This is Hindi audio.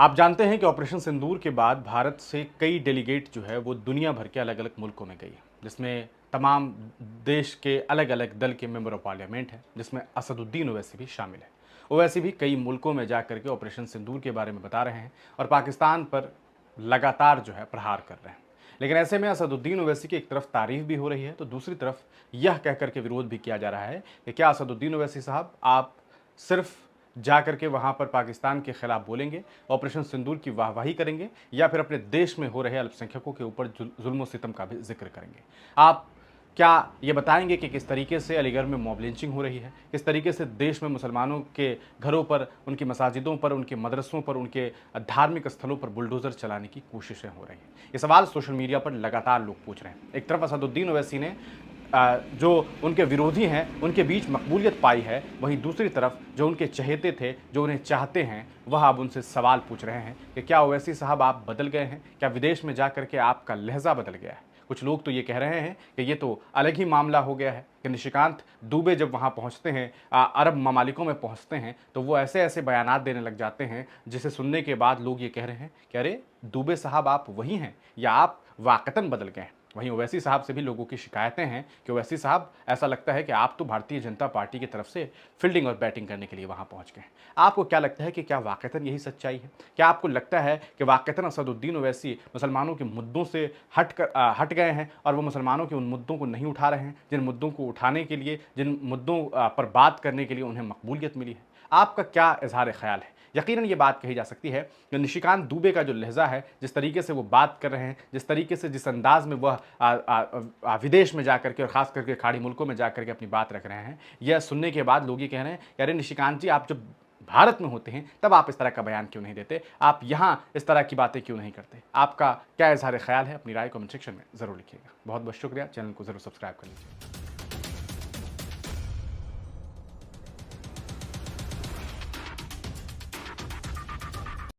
आप जानते हैं कि ऑपरेशन सिंदूर के बाद भारत से कई डेलीगेट जो है वो दुनिया भर के अलग अलग मुल्कों में गई, जिसमें तमाम देश के अलग अलग दल के मेंबर ऑफ पार्लियामेंट हैं, जिसमें असदुद्दीन ओवैसी भी शामिल है। ओवैसी भी कई मुल्कों में जा करके ऑपरेशन सिंदूर के बारे में बता रहे हैं और पाकिस्तान पर लगातार जो है प्रहार कर रहे हैं। लेकिन ऐसे में असदुद्दीन ओवैसी की एक तरफ तारीफ भी हो रही है तो दूसरी तरफ यह कह करके विरोध भी किया जा रहा है कि क्या असदुद्दीन ओवैसी साहब आप सिर्फ जा करके वहाँ पर पाकिस्तान के खिलाफ बोलेंगे, ऑपरेशन सिंदूर की वाहवाही करेंगे, या फिर अपने देश में हो रहे अल्पसंख्यकों के ऊपर जुल्म सितम का भी जिक्र करेंगे। आप क्या ये बताएंगे कि किस तरीके से अलीगढ़ में मॉब लिंचिंग हो रही है, किस तरीके से देश में मुसलमानों के घरों पर, उनकी मसाजिदों पर, उनके मदरसों पर, उनके धार्मिक स्थलों पर बुलडोज़र चलाने की कोशिशें हो रही हैं। ये सवाल सोशल मीडिया पर लगातार लोग पूछ रहे हैं। एक तरफ असदुद्दीन ओवैसी ने जो उनके विरोधी हैं उनके बीच मकबूलियत पाई है, वहीं दूसरी तरफ जो उनके चहेते थे, जो उन्हें चाहते हैं, वह अब उनसे सवाल पूछ रहे हैं कि क्या ओवैसी साहब आप बदल गए हैं, क्या विदेश में जाकर के आपका लहजा बदल गया है। कुछ लोग तो ये कह रहे हैं कि ये तो अलग ही मामला हो गया है कि निशिकांत दुबे जब वहाँ पहुँचते हैं, अरब ममालिकों में पहुँचते हैं, तो वो ऐसे ऐसे बयानात देने लग जाते हैं जिसे सुनने के बाद लोग ये कह रहे हैं कि अरे दुबे साहब आप वही हैं या आप वाकतन बदल गए हैं। वहीं ओवैसी साहब से भी लोगों की शिकायतें हैं कि ओवैसी साहब ऐसा लगता है कि आप तो भारतीय जनता पार्टी की तरफ से फील्डिंग और बैटिंग करने के लिए वहां पहुंच गए हैं। आपको क्या लगता है कि क्या वाकईतन यही सच्चाई है? क्या आपको लगता है कि वाकईतन असदुद्दीन ओवैसी मुसलमानों के मुद्दों से हट गए हैं और वो मुसलमानों के उन मुद्दों को नहीं उठा रहे हैं जिन मुद्दों को उठाने के लिए, जिन मुद्दों पर बात करने के लिए उन्हें मकबूलियत मिली है? आपका क्या इजहार ख्याल है? यकीनन ये बात कही जा सकती है कि निशिकांत दुबे का जो लहजा है, जिस तरीके से वो बात कर रहे हैं, जिस तरीके से, जिस अंदाज में वह विदेश में जाकर के और ख़ास करके खाड़ी मुल्कों में जाकर के अपनी बात रख रहे हैं, यह सुनने के बाद लोग ये कह रहे हैं कि अरे निशिकांत जी, आप जब भारत में होते हैं तब आप इस तरह का बयान क्यों नहीं देते, आप यहाँ इस तरह की बातें क्यों नहीं करते? आपका क्या इजहार ख्याल है? अपनी राय कमेंट सेक्शन में ज़रूर लिखिएगा। बहुत बहुत शुक्रिया। चैनल को ज़रूर सब्सक्राइब कर लीजिए।